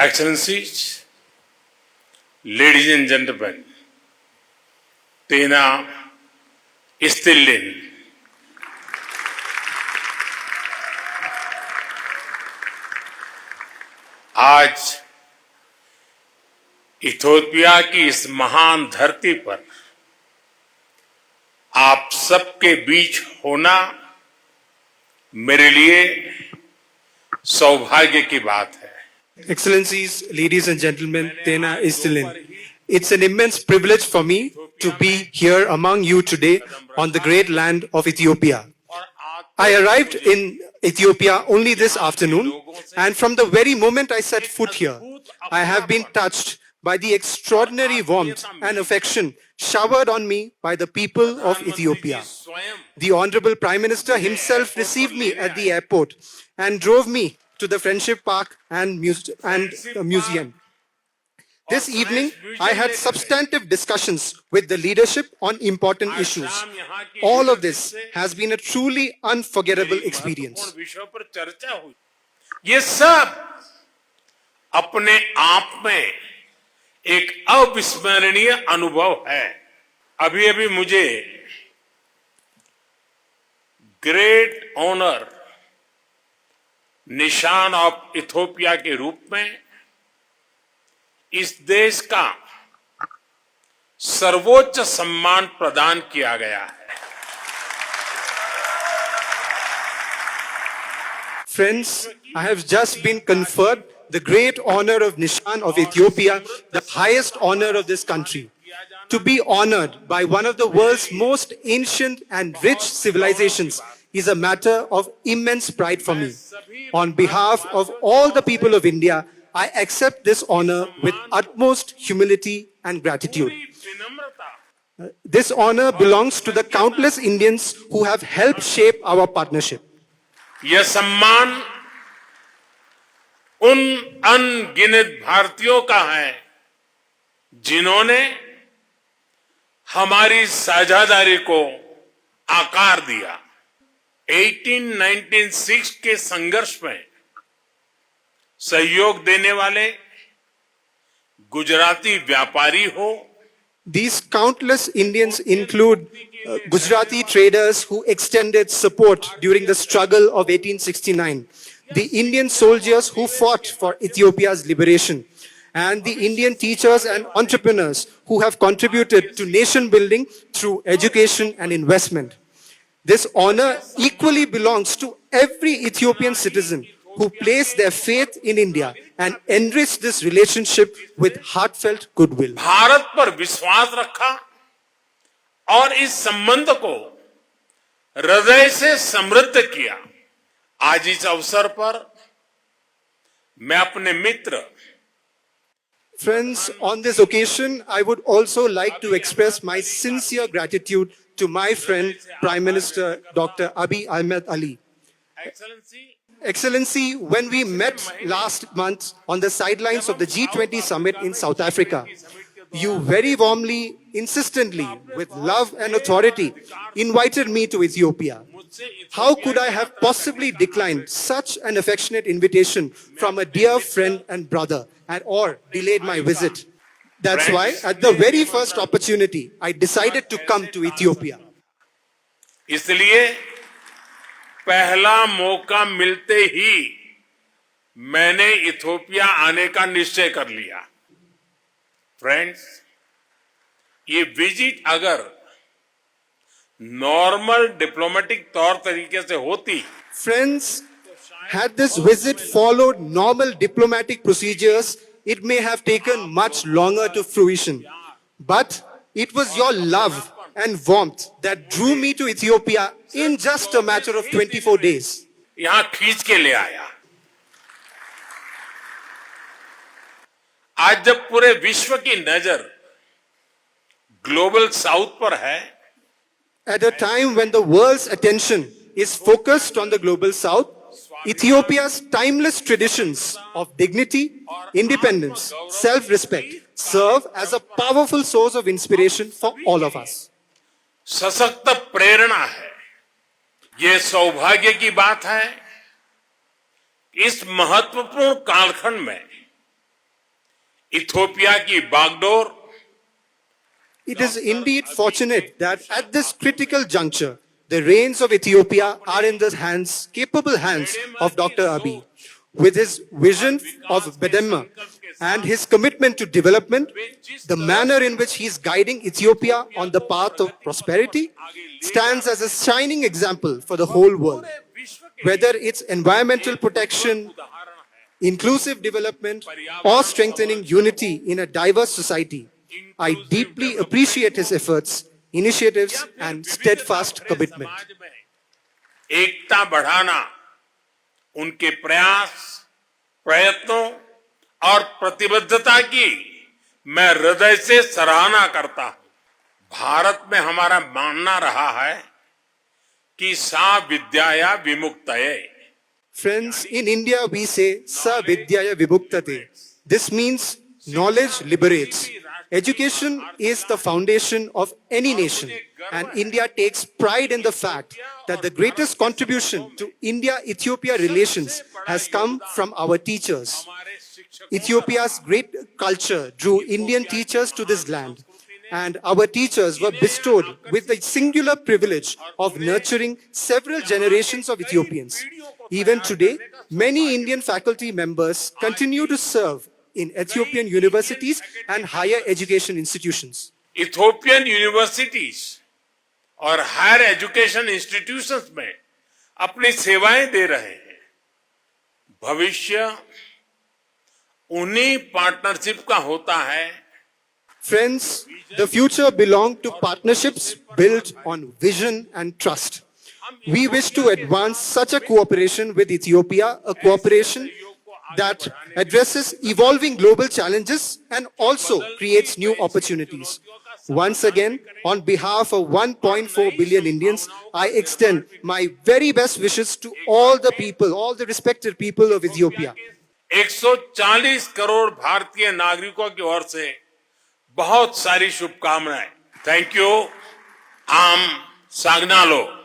Excellencies, ladies and gentlemen, Tena Istilin. आज Ethiopia की इस महान धरती पर आप सबके बीच होना मेरे लिए सौभाग्य की बात है. Excellencies, ladies and gentlemen, Tena Istilin. It's an immense privilege for me to be here among you today on the great land of Ethiopia. I arrived in Ethiopia only this afternoon, and from the very moment I set foot here, I have been touched by the extraordinary warmth and affection showered on me by the people of Ethiopia. The Honorable Prime Minister himself received me at the airport and drove me to the Friendship Park and museum. This evening, I had substantive discussions with the leadership on important issues. All of this has been a truly unforgettable experience. ये सब अपने आप में एक अविस्मरणीय अनुभव है. अभी अभी मुझे ग्रेट ऑनर निशान ऑफ इथियोपिया के रूप में इस देश का सर्वोच्च सम्मान प्रदान किया गया है. Friends, I have just been conferred the great honor of Nishan of Ethiopia, the highest honor of this country. To be honored by one of the world's most ancient and rich civilizations is a matter of immense pride for me. On behalf of all the people of India, I accept this honor with utmost humility and gratitude. This honor belongs to the countless Indians who have helped shape our partnership. यह सम्मान उन अनगिनत भारतीयों का है जिन्होंने हमारी साझेदारी को आकार दिया. 1896 के संघर्ष में सहयोग देने वाले गुजराती व्यापारी हो. These countless Indians include Gujarati traders who extended support during the struggle of 1869, the Indian soldiers who fought for Ethiopia's liberation, and the Indian teachers and entrepreneurs who have contributed to nation building through education and investment. This honor equally belongs to every Ethiopian citizen who place their faith in India and enrich this relationship with heartfelt goodwill. Bharat पर विश्वास रखा और इस संबंध को हृदय से समृद्ध किया. आज इस अवसर पर मैं अपने मित्र Friends, on this occasion, I would also like to express my sincere gratitude to my friend, Prime Minister Dr. Abiy Ahmed Ali. Excellency, when we met last month on the sidelines of the G20 summit in South Africa, you very warmly, insistently, with love and authority, invited me to Ethiopia. How could I have possibly declined such an affectionate invitation from a dear friend and brother, or delayed my visit? That's why, at the very first opportunity, I decided to come to Ethiopia. इसलिए पहला मौका मिलते ही मैंने Ethiopia आने का निश्चय कर लिया. फ्रेंड्स, ये विजिट अगर नॉर्मल डिप्लोमेटिक तौर तरीके से होती, Friends, had this visit followed normal diplomatic procedures, it may have taken much longer to fruition. But it was your love and warmth that drew me to Ethiopia in just a matter of 24 days. यहां खींच के ले आया. आज जब पूरे विश्व की नजर ग्लोबल साउथ पर है, At a time when the world's attention is focused on the global south, Ethiopia's timeless traditions of dignity, independence, self-respect serve as a powerful source of inspiration for all of us. सशक्त प्रेरणा है. ये सौभाग्य की बात है इस महत्वपूर्ण कालखंड में इथियोपिया की बागडोर It is indeed fortunate that at this critical juncture, the reins of Ethiopia are in the hands, capable hands of Dr. Abiy. With his vision of Bedemma and his commitment to development, the manner in which he is guiding Ethiopia on the path of prosperity stands as a shining example for the whole world. Whether it's environmental protection, inclusive development, or strengthening unity in a diverse society, I deeply appreciate his efforts, initiatives, and steadfast commitment. एकता बढ़ाना उनके प्रयास, प्रयत्नों और प्रतिबद्धता की मैं हृदय से सराहना करता हूं। भारत में हमारा मानना रहा है कि सा विद्याया विमुक्तये। Friends, in India we say Sa Vidyaya Vibhuktate. This means knowledge liberates. Education is the foundation of any nation, and India takes pride in the fact that the greatest contribution to India-Ethiopia relations has come from our teachers. Ethiopia's great culture drew Indian teachers to this land, and our teachers were bestowed with the singular privilege of nurturing several generations of Ethiopians. Even today, many Indian faculty members continue to serve in Ethiopian universities and higher education institutions. Ethiopian universities और higher education institutions में अपनी सेवाएं दे रहे हैं। भविष्य उन्हीं partnership का होता है। Friends, the future belongs to partnerships built on vision and trust. We wish to advance such a cooperation with Ethiopia, a cooperation that addresses evolving global challenges and also creates new opportunities. Once again, on behalf of 1.4 billion Indians, I extend my very best wishes to all the people, all the respected people of Ethiopia. 140 crore भारतीय नागरिकों की ओर से बहुत सारी शुभकामनाएं। Thank you. आम सागनालो।